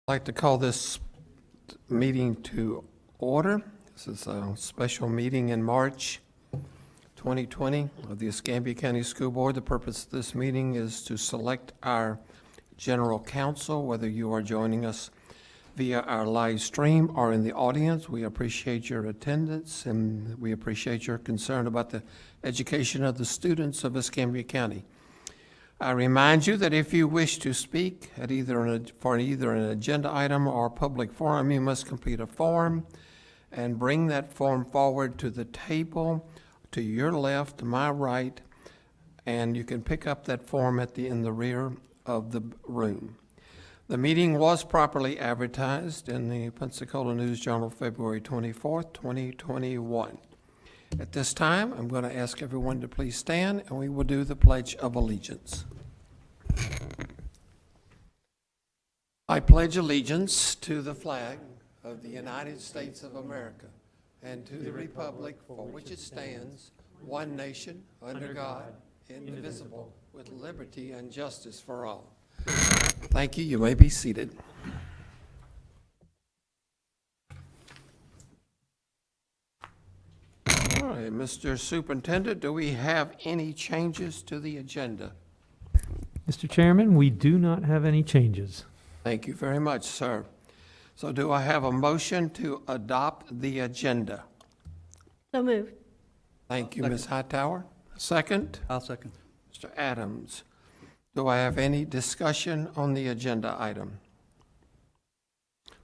I'd like to call this meeting to order. This is a special meeting in March 2020 of the Escambia County School Board. The purpose of this meeting is to select our general counsel, whether you are joining us via our live stream or in the audience. We appreciate your attendance and we appreciate your concern about the education of the students of Escambia County. I remind you that if you wish to speak at for either an agenda item or public forum, you must complete a form and bring that form forward to the table to your left, my right, and you can pick up that form in the rear of the room. The meeting was properly advertised in the Pensacola News Journal, February 24th, 2021. At this time, I'm going to ask everyone to please stand, and we will do the Pledge of Allegiance. I pledge allegiance to the flag of the United States of America and to the republic for which it stands, one nation, under God, indivisible, with liberty and justice for all. Thank you. You may be seated. All right, Mr. Superintendent, do we have any changes to the agenda? Mr. Chairman, we do not have any changes. Thank you very much, sir. So do I have a motion to adopt the agenda? So moved. Thank you, Ms. Hightower. Second? I'll second. Mr. Adams. Do I have any discussion on the agenda item?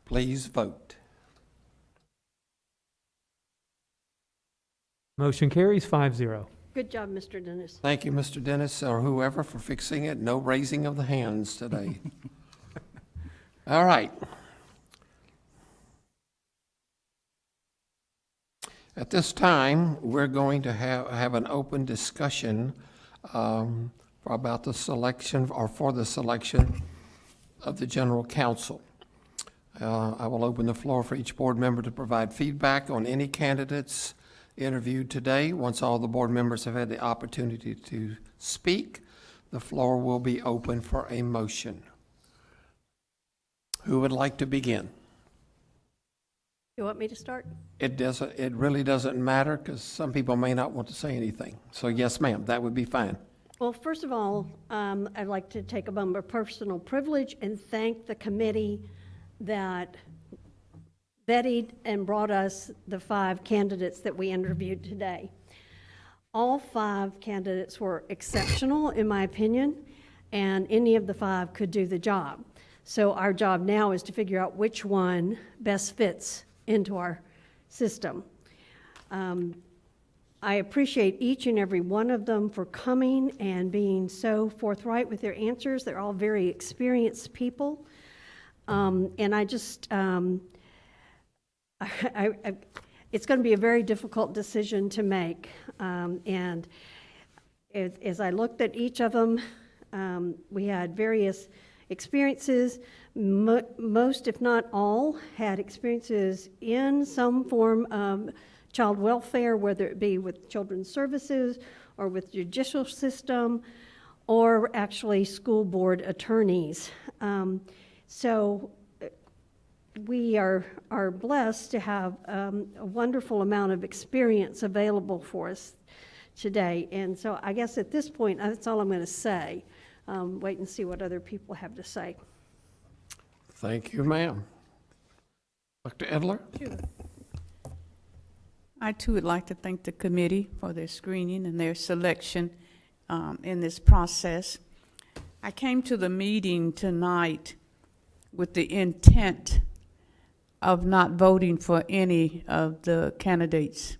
Please vote. Motion carries 5-0. Good job, Mr. Dennis. Thank you, Mr. Dennis, or whoever, for fixing it. No raising of the hands today. All right. At this time, we're going to have an open discussion about the selection or for the selection of the general counsel. I will open the floor for each board member to provide feedback on any candidates interviewed today. Once all the board members have had the opportunity to speak, the floor will be open for a motion. Who would like to begin? You want me to start? It really doesn't matter because some people may not want to say anything. So yes, ma'am, that would be fine. Well, first of all, I'd like to take a moment of personal privilege and thank the committee that vetted and brought us the 5 candidates that we interviewed today. All 5 candidates were exceptional, in my opinion, and any of the 5 could do the job. So our job now is to figure out which one best fits into our system. I appreciate each and every one of them for coming and being so forthright with their answers. They're all very experienced people. And I just, it's going to be a very difficult decision to make. And as I looked at each of them, we had various experiences. Most, if not all, had experiences in some form of child welfare, whether it be with children's services or with judicial system or actually school board attorneys. So we are blessed to have a wonderful amount of experience available for us today. And so I guess at this point, that's all I'm going to say. Wait and see what other people have to say. Thank you, ma'am. Dr. Edler? Sure. I too would like to thank the committee for their screening and their selection in this process. I came to the meeting tonight with the intent of not voting for any of the candidates,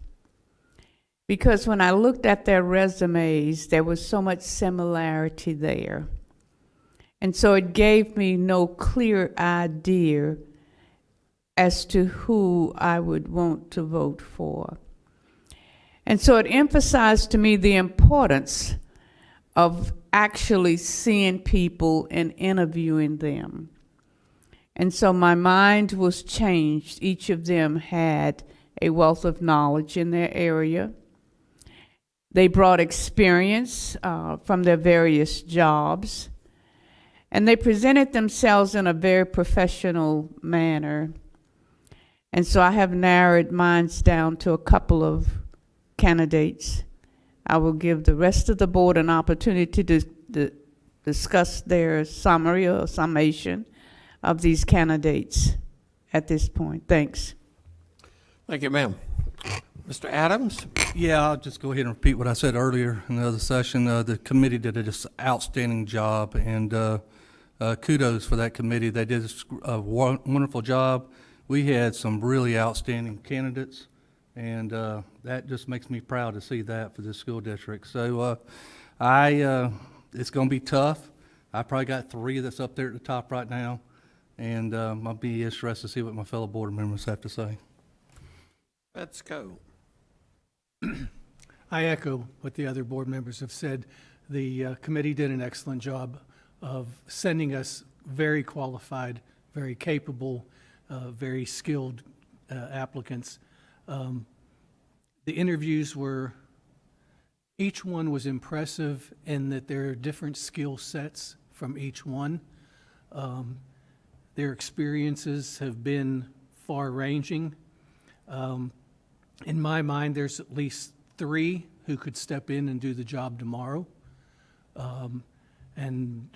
because when I looked at their resumes, there was so much similarity there. And so it gave me no clear idea as to who I would want to vote for. And so it emphasized to me the importance of actually seeing people and interviewing them. And so my mind was changed. Each of them had a wealth of knowledge in their area. They brought experience from their various jobs. And they presented themselves in a very professional manner. And so I have narrowed mine down to a couple of candidates. I will give the rest of the board an opportunity to discuss their summary or summation of these candidates at this point. Thanks. Thank you, ma'am. Mr. Adams? Yeah, I'll just go ahead and repeat what I said earlier in the other session. The committee did a just outstanding job, and kudos for that committee. They did a wonderful job. We had some really outstanding candidates, and that just makes me proud to see that for this school district. So it's going to be tough. I probably got 3 that's up there at the top right now, and I'll be interested to see what my fellow board members have to say. Fetsko. I echo what the other board members have said. The committee did an excellent job of sending us very qualified, very capable, very skilled applicants. The interviews were, each one was impressive in that there are different skill sets from each one. Their experiences have been far-ranging. In my mind, there's at least 3 who could step in and do the job tomorrow. And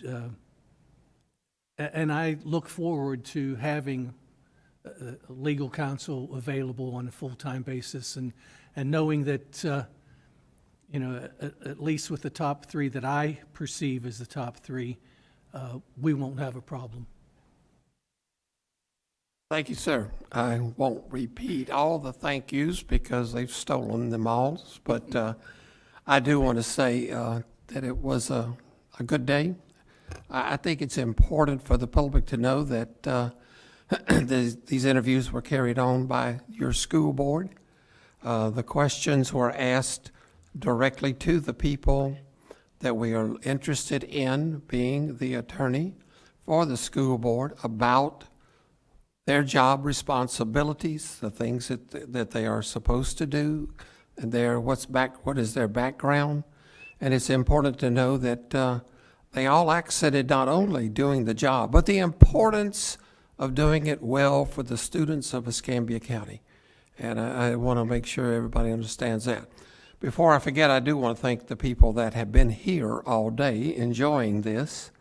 I look forward to having legal counsel available on a full-time basis, and knowing that, at least with the top 3 that I perceive as the top 3, we won't have a problem. Thank you, sir. I won't repeat all the thank yous because they've stolen them all, but I do want to say that it was a good day. I think it's important for the public to know that these interviews were carried on by your school board. The questions were asked directly to the people that we are interested in being the attorney for the school board about their job responsibilities, the things that they are supposed to do, and what is their background. And it's important to know that they all accented not only doing the job, but the importance of doing it well for the students of Escambia County. And I want to make sure everybody understands that. Before I forget, I do want to thank the people that have been here all day enjoying this.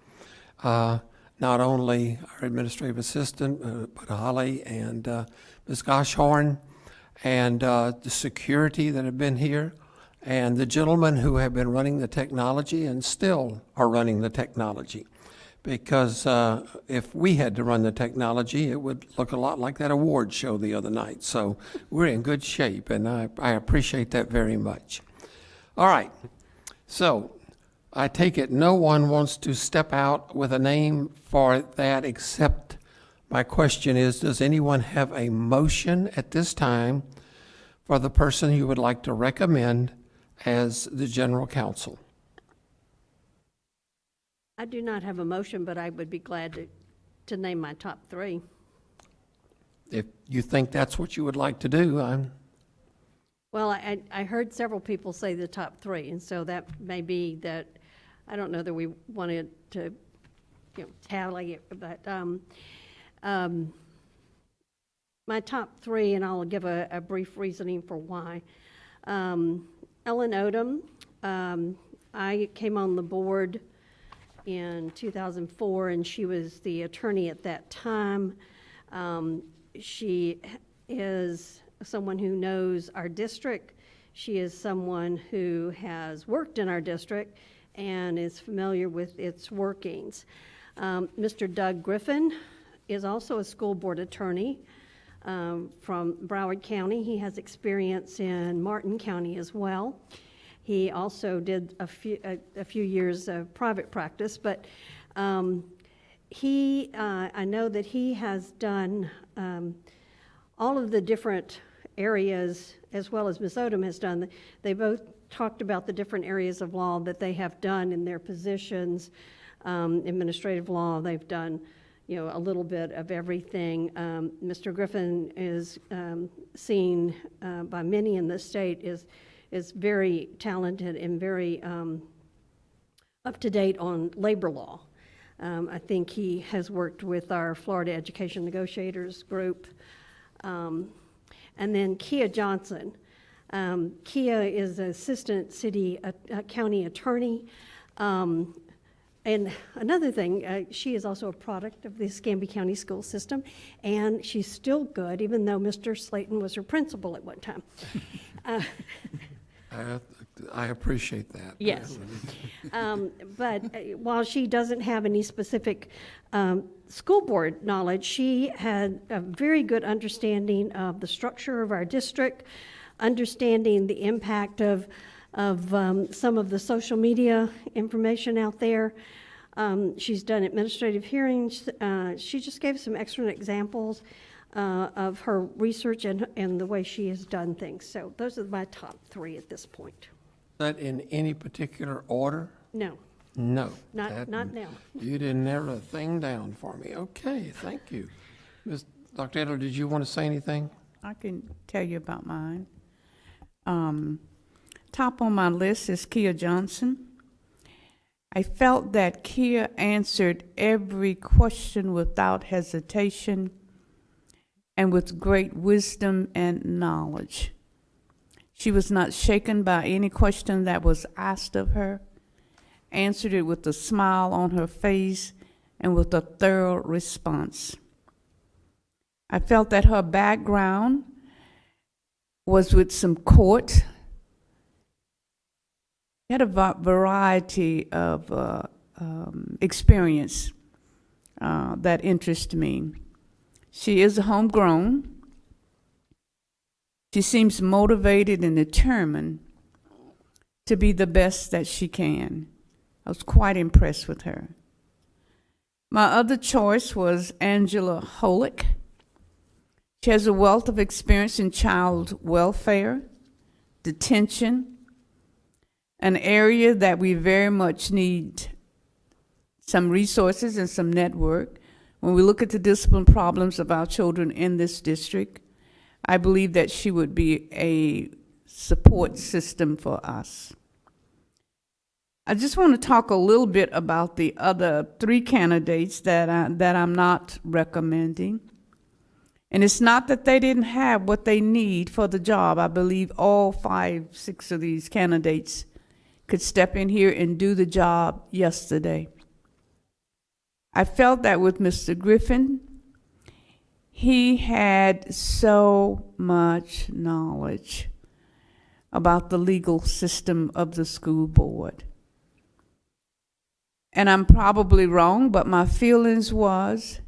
Not only our administrative assistant, but Holly and Ms. Goshorn, and the security that have been here, and the gentlemen who have been running the technology and still are running the technology. Because if we had to run the technology, it would look a lot like that award show the other night. So we're in good shape, and I appreciate that very much. All right, so I take it no one wants to step out with a name for that, except my question is, does anyone have a motion at this time for the person you would like to recommend as the general counsel? I do not have a motion, but I would be glad to name my top 3. If you think that's what you would like to do, Well, I heard several people say the top 3, and so that may be that. I don't know that we wanted to, tally it, but my top 3, and I'll give a brief reasoning for why. Ellen Odom, I came on the board in 2004, and she was the attorney at that time. She is someone who knows our district. She is someone who has worked in our district and is familiar with its workings. Mr. Doug Griffin is also a school board attorney from Broward County. He has experience in Martin County as well. He also did a few years of private practice, but I know that he has done all of the different areas, as well as Ms. Odom has done. They both talked about the different areas of law that they have done in their positions. Administrative law, they've done, a little bit of everything. Mr. Griffin is seen by many in the state is very talented and very up to date on labor law. I think he has worked with our Florida Education Negotiators group. And then Kia Johnson. Kia is Assistant County Attorney. And another thing, she is also a product of the Escambia County school system, and she's still good, even though Mr. Slayton was her principal at one time. I appreciate that. Yes. But while she doesn't have any specific school board knowledge, she had a very good understanding of the structure of our district, understanding the impact of some of the social media information out there. She's done administrative hearings. She just gave some excellent examples of her research and the way she has done things. So those are my top 3 at this point. That in any particular order? No, No. not now. You didn't narrow a thing down for me. Okay, thank you. Dr. Edler, did you want to say anything? I can tell you about mine. Top on my list is Kia Johnson. I felt that Kia answered every question without hesitation and with great wisdom and knowledge. She was not shaken by any question that was asked of her, answered it with a smile on her face and with a thorough response. I felt that her background was with some court. She had a variety of experience that interested me. She is homegrown. She seems motivated and determined to be the best that she can. I was quite impressed with her. My other choice was Angela Holick. She has a wealth of experience in child welfare, detention, an area that we very much need some resources and some network. When we look at the discipline problems of our children in this district, I believe that she would be a support system for us. I just want to talk a little bit about the other 3 candidates that I'm not recommending. And it's not that they didn't have what they need for the job. I believe all 5, 6 of these candidates could step in here and do the job yesterday. I felt that with Mr. Griffin, he had so much knowledge about the legal system of the school board. And I'm probably wrong, but my feelings was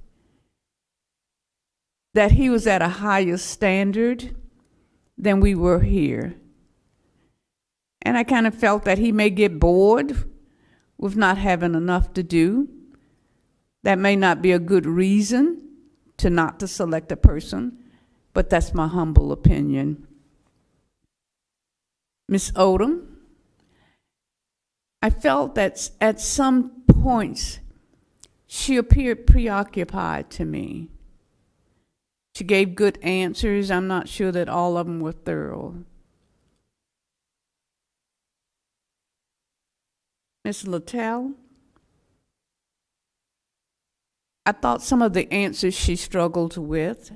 that he was at a higher standard than we were here. And I kind of felt that he may get bored with not having enough to do. That may not be a good reason not to select a person, but that's my humble opinion. Ms. Odom, I felt that at some points she appeared preoccupied to me. She gave good answers. I'm not sure that all of them were thorough. Ms. Littell, I thought some of the answers she struggled with,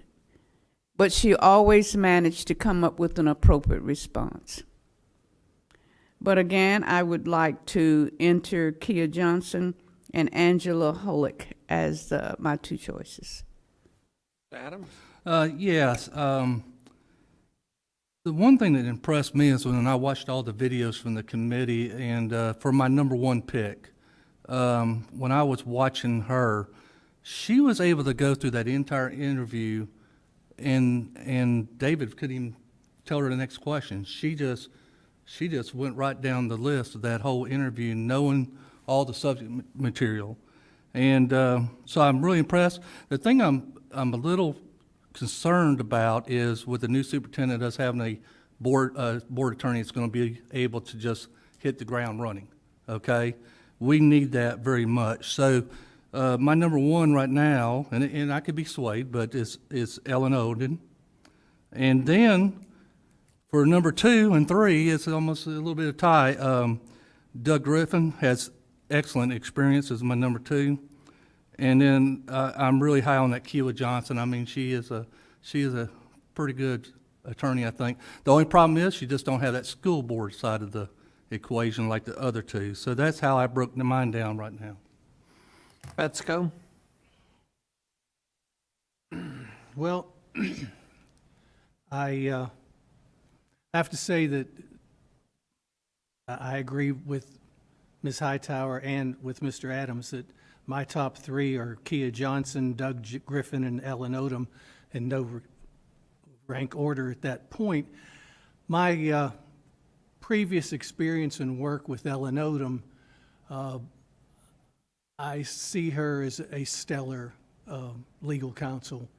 but she always managed to come up with an appropriate response. But again, I would like to enter Kia Johnson and Angela Holick as my 2 choices. Adams? Yes. The one thing that impressed me is when I watched all the videos from the committee, and for my number 1 pick, when I was watching her, she was able to go through that entire interview, and David couldn't even tell her the next question. She just went right down the list of that whole interview, knowing all the subject material, and so I'm really impressed. The thing I'm a little concerned about is with the new superintendent, us having a board attorney that's going to be able to just hit the ground running. Okay, we need that very much. So. My number 1 right now, and I could be swayed, but is Ellen Oden. And then for number 2 and 3, it's almost a little bit of tie. Doug Griffin has excellent experience as my number 2. And then I'm really high on that Keela Johnson. I mean, she is a pretty good attorney, I think. The only problem is she just don't have that school board side of the equation like the other two. So that's how I broke mine down right now. Fetsko? Well, I have to say that I agree with Ms. Hightower and with Mr. Adams that my top three are Kia Johnson, Doug Griffin, and Ellen Odom, in no rank order at that point. My previous experience and work with Ellen Odom, I see her as a stellar legal counsel.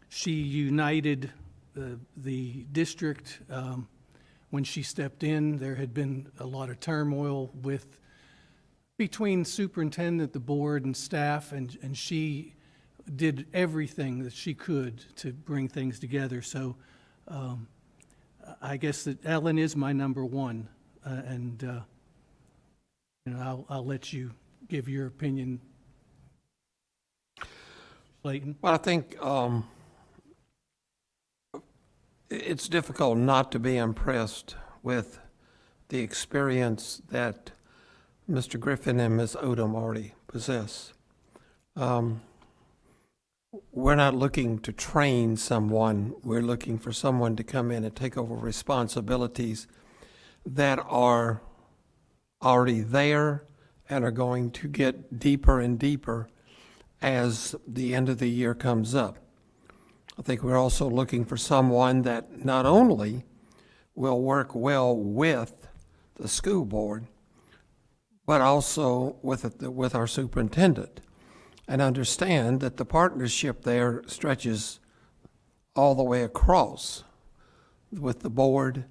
She united the district. When she stepped in, there had been a lot of turmoil between superintendent, the board, and staff, and she did everything that she could to bring things together. So I guess that Ellen is my number one, and you know, I'll let you give your opinion, Slayton. Well, I think it's difficult not to be impressed with the experience that Mr. Griffin and Ms. Odom already possess. We're not looking to train someone. We're looking for someone to come in and take over responsibilities that are already there and are going to get deeper and deeper as the end of the year comes up. I think we're also looking for someone that not only will work well with the school board, but also with our superintendent, and understand that the partnership there stretches all the way across with the board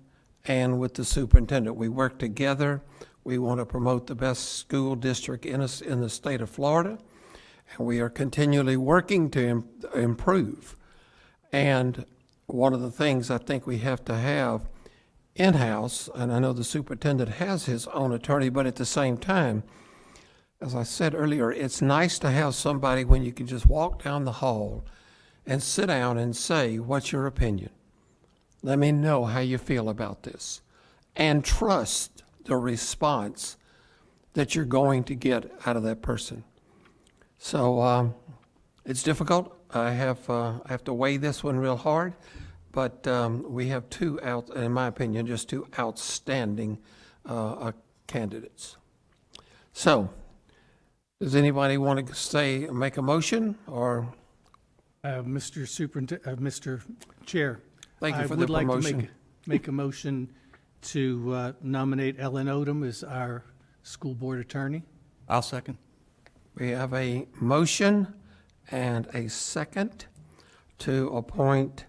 and with the superintendent. We work together. We want to promote the best school district in the state of Florida, and we are continually working to improve. And one of the things I think we have to have in-house, and I know the superintendent has his own attorney, but at the same time, as I said earlier, it's nice to have somebody when you can just walk down the hall and sit down and say, what's your opinion? Let me know how you feel about this. And trust the response that you're going to get out of that person. So it's difficult. I have to weigh this one real hard, but we have in my opinion, just two outstanding candidates. So, does anybody want to make a motion, or? Mr. Chair. Thank you for the promotion. I would like to make a motion to nominate Ellen Odom as our school board attorney. I'll second. We have a motion and a second to appoint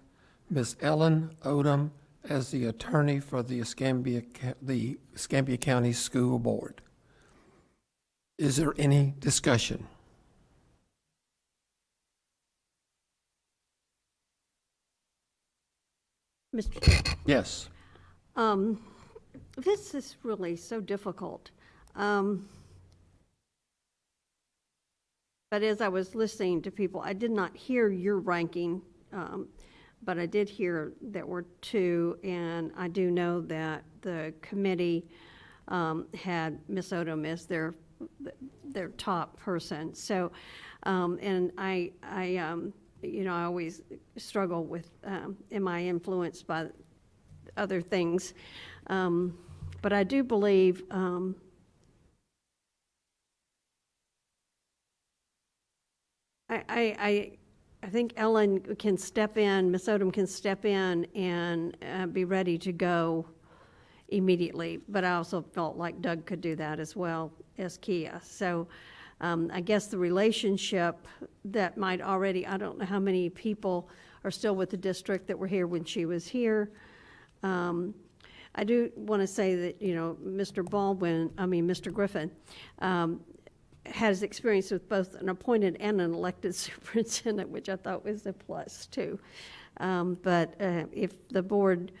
Ms. Ellen Odom as the attorney for the Escambia County School Board. Is there any discussion? Mr. Chair. Yes. This is really so difficult. But as I was listening to people, I did not hear your ranking, but I did hear that were two, and I do know that the committee had Ms. Odom as their top person. So, and I always struggle with, am I influenced by other things? But I do believe I think Ellen can step in, Ms. Odom can step in and be ready to go immediately. But I also felt like Doug could do that as well as Kia. So I guess the relationship that might already, I don't know how many people are still with the district that were here when she was here. I do want to say that, Mr. Griffin, has experience with both an appointed and an elected superintendent, which I thought was a plus too. But if the board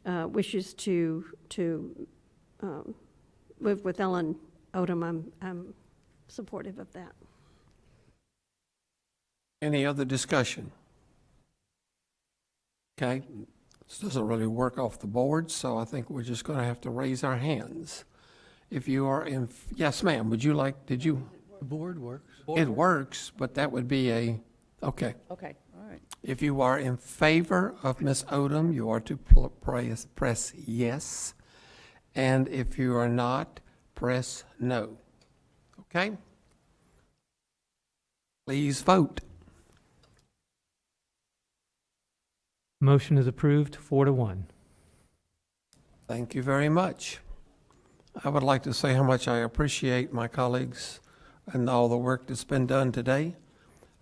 wishes to move with Ellen Odom, I'm supportive of that. Any other discussion? Okay, this doesn't really work off the board, so I think we're just going to have to raise our hands. If you are in, yes, ma'am, would you like, did you? The board works. It works, but that would be a, okay. Okay, all right. If you are in favor of Ms. Odom, you are to press yes. And if you are not, press no. Okay? Please vote. Motion is approved, 4-1. Thank you very much. I would like to say how much I appreciate my colleagues and all the work that's been done today.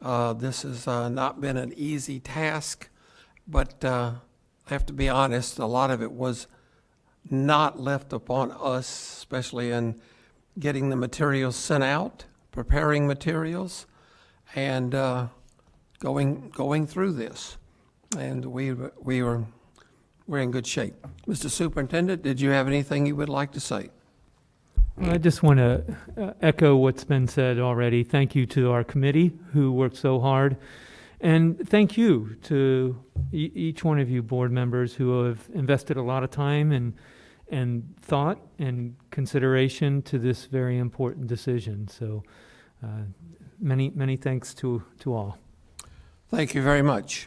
This has not been an easy task, but I have to be honest, a lot of it was not left upon us, especially in getting the materials sent out, preparing materials, and going through this. And we're in good shape. Mr. Superintendent, did you have anything you would like to say? I just want to echo what's been said already. Thank you to our committee who worked so hard. And thank you to each one of you board members who have invested a lot of time and thought and consideration to this very important decision. So many thanks to all. Thank you very much.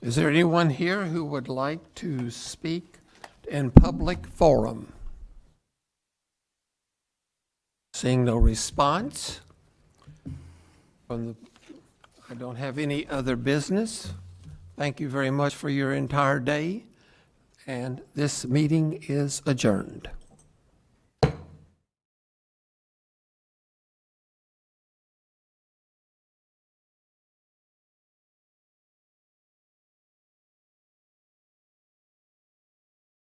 Is there anyone here who would like to speak in public forum? Seeing no response, I don't have any other business. Thank you very much for your entire day, and this meeting is adjourned.